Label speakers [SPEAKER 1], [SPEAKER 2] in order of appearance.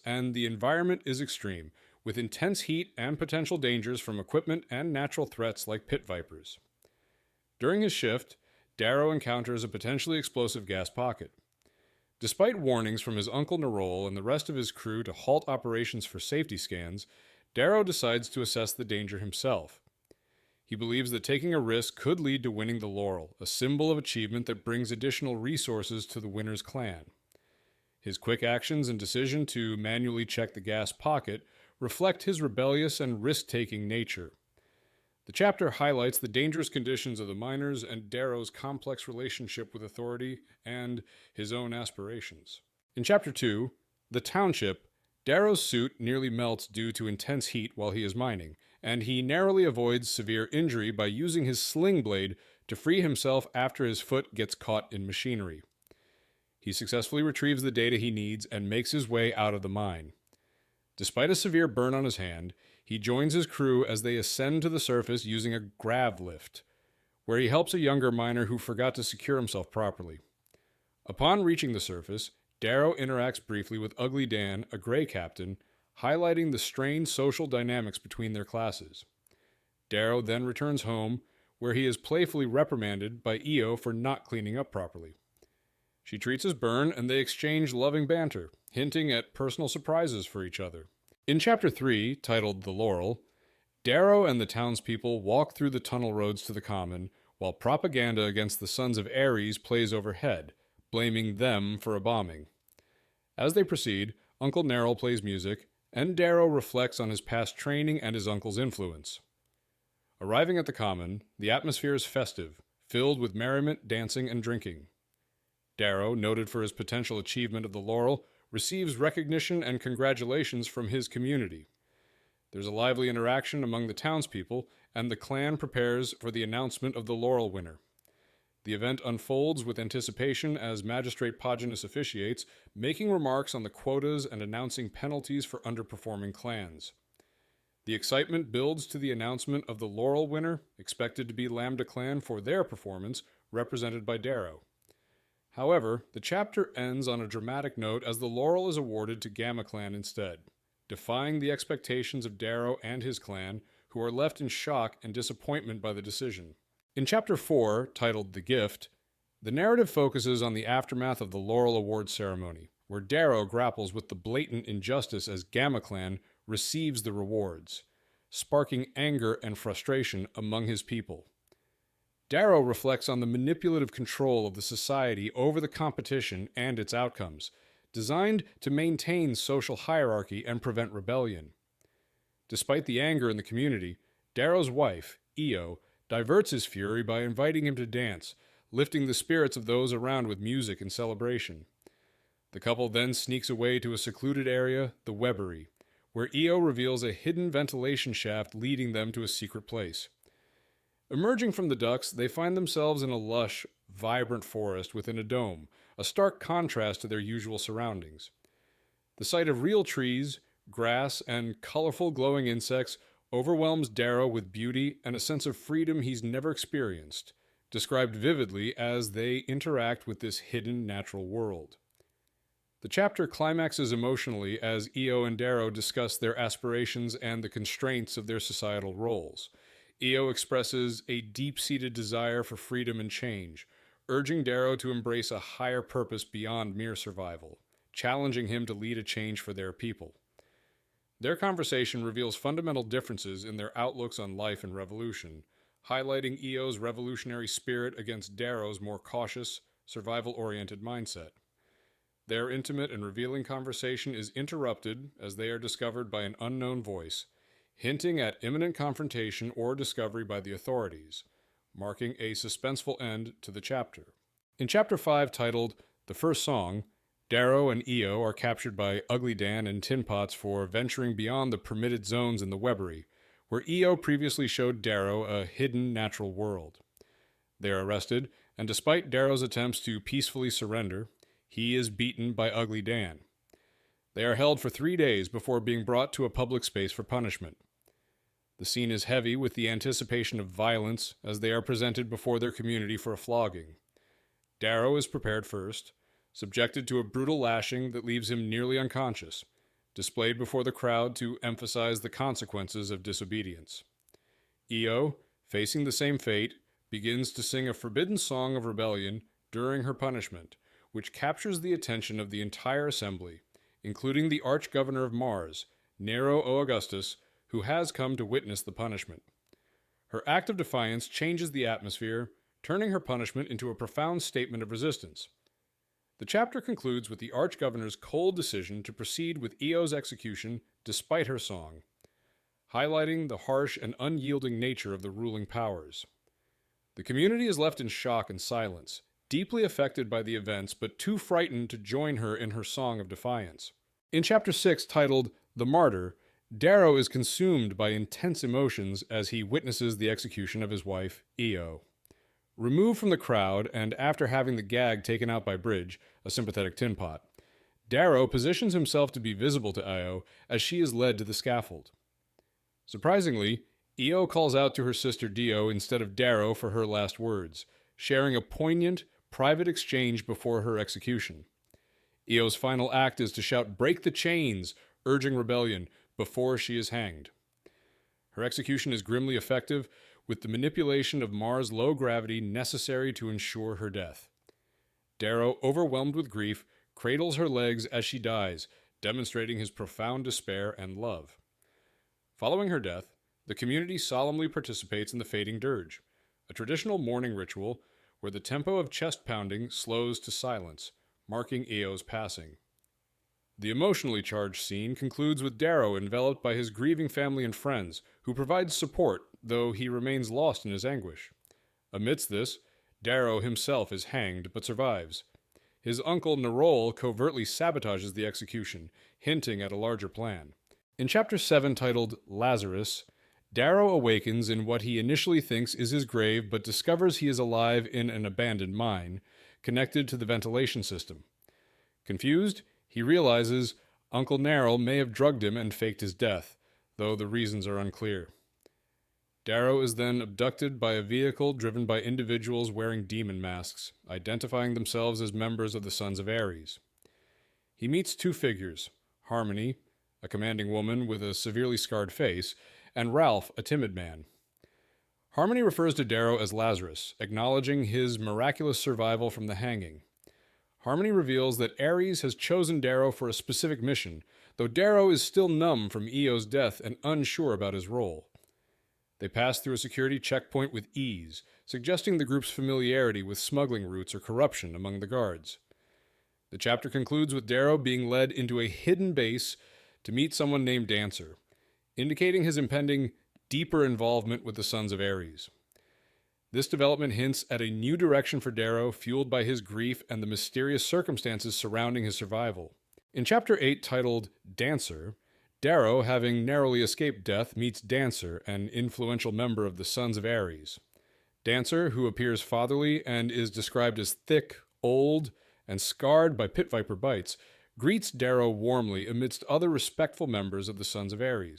[SPEAKER 1] and the environment is extreme, with intense heat and potential dangers from equipment and natural threats like pit vipers. During his shift, Darrow encounters a potentially explosive gas pocket. Despite warnings from his uncle Laurel and the rest of his crew to halt operations for safety scans, Darrow decides to assess the danger himself. He believes that taking a risk could lead to winning the Laurel, a symbol of achievement that brings additional resources to the winner's clan. His quick actions and decision to manually check the gas pocket reflect his rebellious and risk-taking nature. The chapter highlights the dangerous conditions of the miners and Darrow's complex relationship with authority and his own aspirations. In Chapter 2, The Township, Darrow's suit nearly melts due to intense heat while he is mining, and he narrowly avoids severe injury by using his sling blade to free himself after his foot gets caught in machinery. He successfully retrieves the data he needs and makes his way out of the mine. Despite a severe burn on his hand, he joins his crew as they ascend to the surface using a grav lift, where he helps a younger miner who forgot to secure himself properly. Upon reaching the surface, Darrow interacts briefly with Ugly Dan, a gray captain, highlighting the strained social dynamics between their classes. Darrow then returns home, where he is playfully reprimanded by Io for not cleaning up properly. She treats his burn, and they exchange loving banter, hinting at personal surprises for each other. In Chapter 3, titled The Laurel, Darrow and the townspeople walk through the tunnel roads to the common, while propaganda against the Sons of Ares plays overhead, blaming them for a bombing. As they proceed, Uncle Laurel plays music, and Darrow reflects on his past training and his uncle's influence. Arriving at the common, the atmosphere is festive, filled with merriment, dancing, and drinking. Darrow, noted for his potential achievement of the Laurel, receives recognition and congratulations from his community. There's a lively interaction among the townspeople, and the clan prepares for the announcement of the Laurel winner. The event unfolds with anticipation as Magistrate Poginus officiates, making remarks on the quotas and announcing penalties for underperforming clans. The excitement builds to the announcement of the Laurel winner, expected to be Lambda Clan for their performance, represented by Darrow. However, the chapter ends on a dramatic note as the Laurel is awarded to Gamma Clan instead, defying the expectations of Darrow and his clan, who are left in shock and disappointment by the decision. In Chapter 4, titled The Gift, the narrative focuses on the aftermath of the Laurel Award ceremony, where Darrow grapples with the blatant injustice as Gamma Clan receives the rewards, sparking anger and frustration among his people. Darrow reflects on the manipulative control of the society over the competition and its outcomes, designed to maintain social hierarchy and prevent rebellion. Despite the anger in the community, Darrow's wife, Io, diverts his fury by inviting him to dance, lifting the spirits of those around with music and celebration. The couple then sneaks away to a secluded area, the Webbery, where Io reveals a hidden ventilation shaft leading them to a secret place. Emerging from the ducts, they find themselves in a lush, vibrant forest within a dome, a stark contrast to their usual surroundings. The sight of real trees, grass, and colorful glowing insects overwhelms Darrow with beauty and a sense of freedom he's never experienced, described vividly as they interact with this hidden natural world. The chapter climaxes emotionally as Io and Darrow discuss their aspirations and the constraints of their societal roles. Io expresses a deep-seated desire for freedom and change, urging Darrow to embrace a higher purpose beyond mere survival, challenging him to lead a change for their people. Their conversation reveals fundamental differences in their outlooks on life and revolution, highlighting Io's revolutionary spirit against Darrow's more cautious, survival-oriented mindset. Their intimate and revealing conversation is interrupted as they are discovered by an unknown voice, hinting at imminent confrontation or discovery by the authorities, marking a suspenseful end to the chapter. In Chapter 5, titled The First Song, Darrow and Io are captured by Ugly Dan and Tin Pots for venturing beyond the permitted zones in the Webbery, where Io previously showed Darrow a hidden natural world. They are arrested, and despite Darrow's attempts to peacefully surrender, he is beaten by Ugly Dan. They are held for 3 days before being brought to a public space for punishment. The scene is heavy with the anticipation of violence as they are presented before their community for a flogging. Darrow is prepared first, subjected to a brutal lashing that leaves him nearly unconscious, displayed before the crowd to emphasize the consequences of disobedience. Io, facing the same fate, begins to sing a forbidden song of rebellion during her punishment, which captures the attention of the entire assembly, including the Arch-Governor of Mars, Nero O. Augustus, who has come to witness the punishment. Her act of defiance changes the atmosphere, turning her punishment into a profound statement of resistance. The chapter concludes with the Arch-Governor's cold decision to proceed with Io's execution despite her song, highlighting the harsh and unyielding nature of the ruling powers. The community is left in shock and silence, deeply affected by the events but too frightened to join her in her song of defiance. In Chapter 6, titled The Martyr, Darrow is consumed by intense emotions as he witnesses the execution of his wife, Io. Removed from the crowd, and after having the gag taken out by Bridge, a sympathetic tin pot, Darrow positions himself to be visible to Io as she is led to the scaffold. Surprisingly, Io calls out to her sister Dio instead of Darrow for her last words, sharing a poignant, private exchange before her execution. Io's final act is to shout, "Break the chains!" urging rebellion before she is hanged. Her execution is grimly effective, with the manipulation of Mars' low gravity necessary to ensure her death. Darrow, overwhelmed with grief, cradles her legs as she dies, demonstrating his profound despair and love. Following her death, the community solemnly participates in the fading dirge, a traditional mourning ritual where the tempo of chest pounding slows to silence, marking Io's passing. The emotionally charged scene concludes with Darrow enveloped by his grieving family and friends, who provides support, though he remains lost in his anguish. Amidst this, Darrow himself is hanged but survives. His uncle Laurel covertly sabotages the execution, hinting at a larger plan. In Chapter 7, titled Lazarus, Darrow awakens in what he initially thinks is his grave but discovers he is alive in an abandoned mine, connected to the ventilation system. Confused, he realizes Uncle Laurel may have drugged him and faked his death, though the reasons are unclear. Darrow is then abducted by a vehicle driven by individuals wearing demon masks, identifying themselves as members of the Sons of Ares. He meets two figures, Harmony, a commanding woman with a severely scarred face, and Ralph, a timid man. Harmony refers to Darrow as Lazarus, acknowledging his miraculous survival from the hanging. Harmony reveals that Ares has chosen Darrow for a specific mission, though Darrow is still numb from Io's death and unsure about his role. They pass through a security checkpoint with ease, suggesting the group's familiarity with smuggling routes or corruption among the guards. The chapter concludes with Darrow being led into a hidden base to meet someone named Dancer, indicating his impending, deeper involvement with the Sons of Ares. This development hints at a new direction for Darrow, fueled by his grief and the mysterious circumstances surrounding his survival. In Chapter 8, titled Dancer, Darrow, having narrowly escaped death, meets Dancer, an influential member of the Sons of Ares. Dancer, who appears fatherly and is described as thick, old, and scarred by pit viper bites, greets Darrow warmly amidst other respectful members of the Sons of Ares.